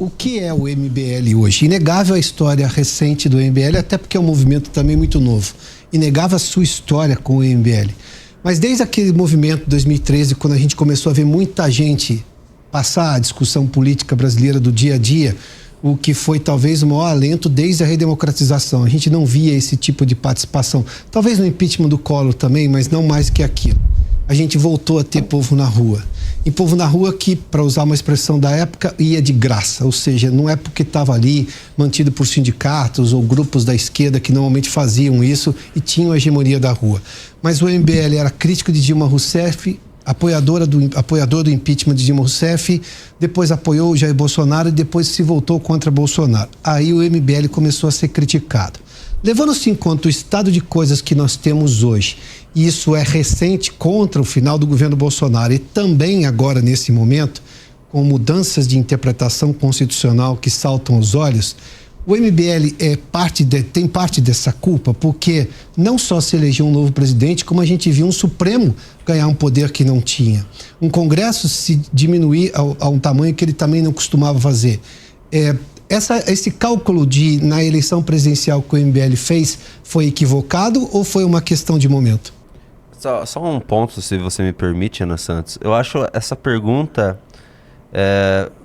o que é o MBL hoje? Inegável a história recente do MBL, até porque é um movimento também muito novo. Inegável a sua história com o MBL. Mas desde aquele movimento de 2013, quando a gente começou a ver muita gente passar a discussão política brasileira do dia a dia, o que foi talvez o maior alento desde a redemocratização. A gente não via esse tipo de participação. Talvez no impeachment do Collor também, mas não mais que aquilo. A gente voltou a ter povo na rua. E povo na rua que, para usar uma expressão da época, ia de graça. Ou seja, não é porque estava ali mantido por sindicatos ou grupos da esquerda que normalmente faziam isso e tinham a hegemonia da rua. Mas o MBL era crítico de Dilma Rousseff, apoiador do impeachment de Dilma Rousseff, depois apoiou o Jair Bolsonaro e depois se voltou contra Bolsonaro. Aí o MBL começou a ser criticado. Levando-se em conta o estado de coisas que nós temos hoje, e isso é recente contra o final do governo Bolsonaro e também agora nesse momento, com mudanças de interpretação constitucional que saltam aos olhos, o MBL tem parte dessa culpa, porque não só se elegeu um novo presidente, como a gente viu um Supremo ganhar um poder que não tinha. Um Congresso se diminuir a um tamanho que ele também não costumava fazer. Esse cálculo na eleição presidencial que o MBL fez foi equivocado ou foi uma questão de momento? Só um ponto, se você me permite, Ana Santos. Eu acho essa pergunta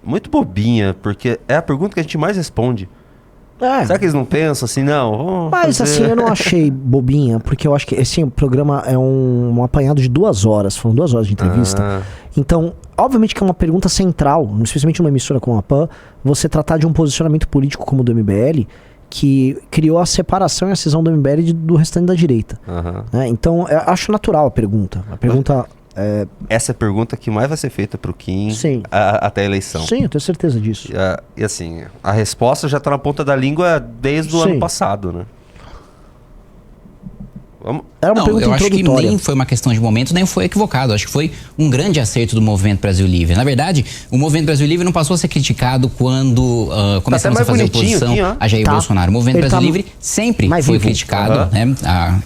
muito bobinha, porque é a pergunta que a gente mais responde. Será que eles não pensam assim, não? Mas assim, eu não achei bobinha, porque eu acho que esse programa é um apanhado de 2 horas, foram 2 horas de entrevista. Então, obviamente que é uma pergunta central, especialmente numa emissora como a PAN, você tratar de um posicionamento político como o do MBL, que criou a separação e a cisão do MBL do restante da direita. Então, eu acho natural a pergunta. A pergunta... Essa é a pergunta que mais vai ser feita pro Kim até a eleição. Sim, eu tenho certeza disso. E assim, a resposta já tá na ponta da língua desde o ano passado, né? Era uma pergunta eu acho que introdutória. nem foi uma questão de momento, nem foi equivocado. Acho que foi um grande acerto do Movimento Brasil Livre. Na verdade, o Movimento Brasil Livre não passou a ser criticado quando começamos a fazer oposição a Jair Bolsonaro. O Movimento Brasil Livre sempre foi criticado, né,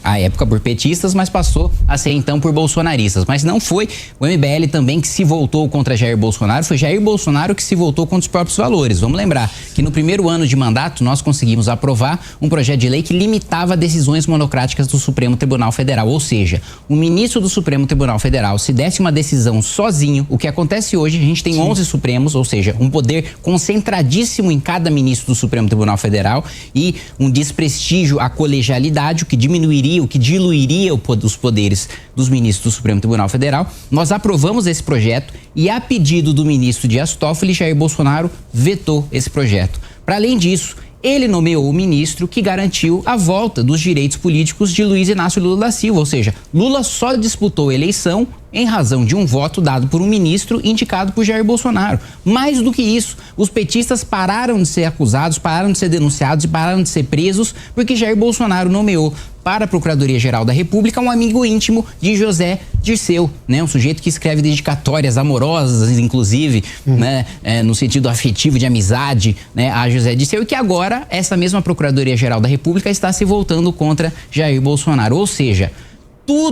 à época por petistas, mas passou a ser então por bolsonaristas. Mas não foi o MBL também que se voltou contra Jair Bolsonaro, foi Jair Bolsonaro que se voltou contra os próprios valores. Vamos lembrar que no primeiro ano de mandato nós conseguimos aprovar um projeto de lei que limitava decisões monocráticas do Supremo Tribunal Federal, ou seja, o ministro do Supremo Tribunal Federal, se desse uma decisão sozinho, o que acontece hoje, a gente tem 11 Supremos, ou seja, um poder concentradíssimo em cada ministro do Supremo Tribunal Federal e um desprestígio à colegialidade, o que diminuiria, o que diluiria os poderes dos ministros do Supremo Tribunal Federal. Nós aprovamos esse projeto e, a pedido do ministro Dias Toffoli, Jair Bolsonaro vetou esse projeto. Para além disso, ele nomeou o ministro que garantiu a volta dos direitos políticos de Luiz Inácio Lula da Silva, ou seja, Lula só disputou a eleição em razão de um voto dado por um ministro indicado por Jair Bolsonaro. Mais do que isso, os petistas pararam de ser acusados, pararam de ser denunciados e pararam de ser presos porque Jair Bolsonaro nomeou para a Procuradoria-Geral da República um amigo íntimo de José Dirceu, né? Um sujeito que escreve dedicatórias amorosas, inclusive, né? No sentido afetivo de amizade, né? A José Dirceu, e que agora essa mesma Procuradoria-Geral da República está se voltando contra Jair Bolsonaro. Ou seja,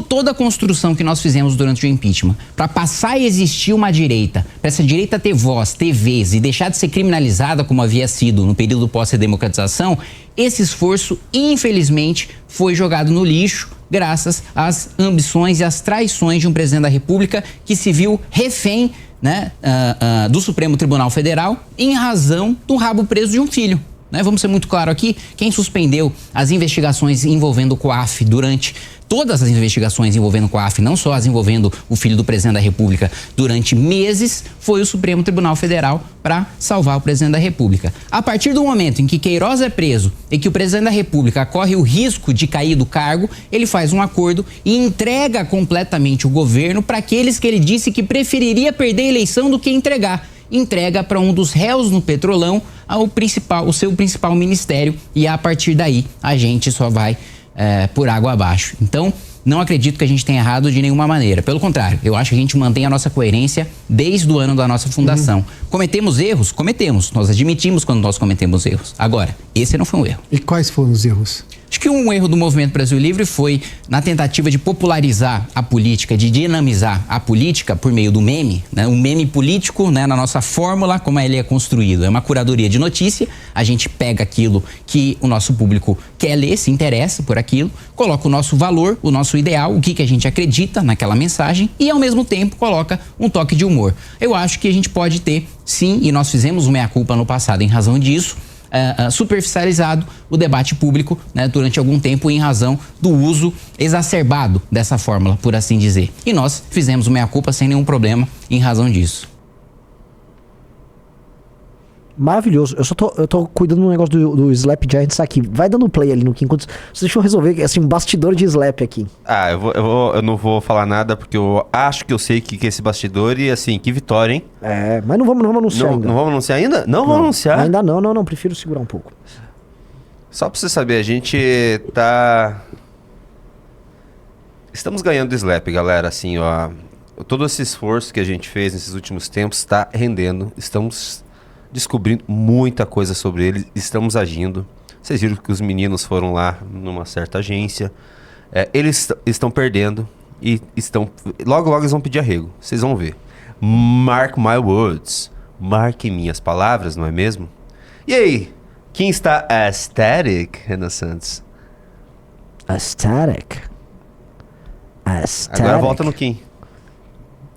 toda a construção que nós fizemos durante o impeachment, para passar a existir uma direita, para essa direita ter voz, ter vez e deixar de ser criminalizada como havia sido no período pós-redemocratização, esse esforço, infelizmente, foi jogado no lixo graças às ambições e às traições de um presidente da República que se viu refém, né, do Supremo Tribunal Federal em razão do rabo preso de um filho. Né? Vamos ser muito claro aqui, quem suspendeu as investigações envolvendo o COAF durante todas as investigações envolvendo o COAF, não só as envolvendo o filho do presidente da República, durante meses, foi o Supremo Tribunal Federal para salvar o presidente da República. A partir do momento em que Queiroz é preso e que o presidente da República corre o risco de cair do cargo, ele faz um acordo e entrega completamente o governo para aqueles que ele disse que preferiria perder a eleição do que entrega para um dos réus no Petrolão o seu principal ministério, e a partir daí a gente só vai por água abaixo. Então, não acredito que a gente tenha errado de nenhuma maneira. Pelo contrário, eu acho que a gente mantém a nossa coerência desde o ano da nossa fundação. Cometemos erros? Cometemos. Nós admitimos quando nós cometemos erros. Agora, esse não foi um erro. E quais foram os erros? Acho que um erro do Movimento Brasil Livre foi na tentativa de popularizar a política, de dinamizar a política por meio do meme, né? Um meme político, né? Na nossa fórmula, como ele é construído. É uma curadoria de notícia, a gente pega aquilo que o nosso público quer ler, se interessa por aquilo, coloca o nosso valor, o nosso ideal, o que a gente acredita naquela mensagem e, ao mesmo tempo, coloca um toque de humor. Eu acho que a gente pode ter, sim, e nós fizemos uma meia-culpa no passado em razão disso, superficializado o debate público, né, durante algum tempo em razão do uso exacerbado dessa fórmula, por assim dizer. E nós fizemos uma meia-culpa sem nenhum problema em razão disso. Maravilhoso. Eu tô cuidando do negócio do Slap Giants aqui. Vai dando play ali no Kim. Deixa eu resolver, assim, um bastidor de Slap aqui. Eu não vou falar nada porque eu acho que eu sei que é esse bastidor e, assim, que vitória, hein? Mas não vamos anunciar ainda. Não vamos anunciar ainda? Não vamos anunciar? Ainda não. Prefiro segurar um pouco. Só pra você saber, a gente estamos ganhando do Slap, galera, assim, ó. Todo esse esforço que a gente fez nesses últimos tempos tá rendendo. Estamos descobrindo muita coisa sobre ele, estamos agindo. Vocês viram que os meninos foram lá numa certa agência. Eles estão perdendo e logo eles vão pedir arrego. Vocês vão ver. Mark my words. Marque minhas palavras, não é mesmo? E aí, quem está aesthetic, Renan Santos? Aesthetic. Agora volta no Kim.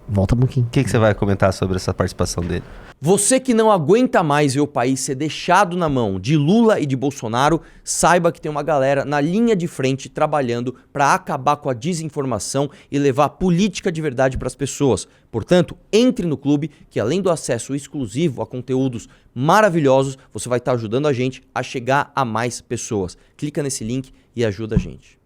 Volta no Kim. O que você vai comentar sobre essa participação dele? Você que não aguenta mais ver o país ser deixado na mão de Lula e de Bolsonaro, saiba que tem uma galera na linha de frente trabalhando para acabar com a desinformação e levar a política de verdade para as pessoas. Portanto, entre no clube que, além do acesso exclusivo a conteúdos maravilhosos, você vai estar ajudando a gente a chegar a mais pessoas. Clica nesse link e ajuda a gente.